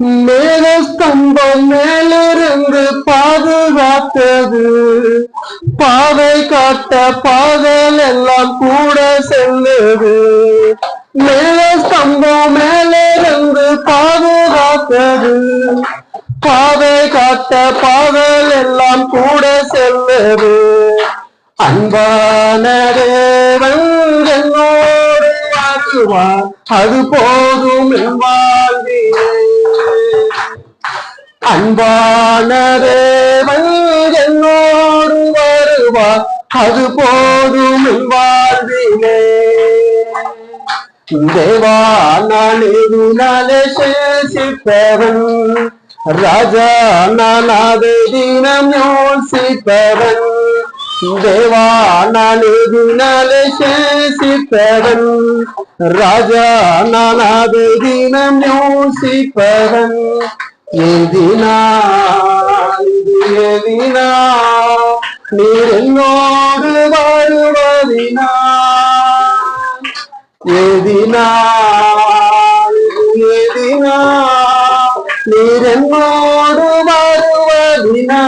மேகஸ்தம்பம் மேலிருந்து பாதுகாத்தது, பாதை காட்ட பாதல் எல்லாம் கூட செல்லுது. மேகஸ்தம்பம் மேலிருந்து பாதுகாத்தது, பாதை காட்ட பாதல் எல்லாம் கூட செல்லுது. அன்பான தேவன் என்னோடு வாழ்வார், அது போதும் என் வாழ்விலே. அன்பான தேவன் என்னோடு வருவார், அது போதும் என் வாழ்விலே. தேவா நான் இதனாலே சேசிப்பவன், ராஜா நான் அதை தினம் யோசிப்பவன். தேவா நான் இதனாலே சேசிப்பவன், ராஜா நான் அதை தினம் யோசிப்பவன். எதினா எதினா நீர் என்னோடு வருவதினா, எதினா எதினா நீர் என்னோடு வருவதினா.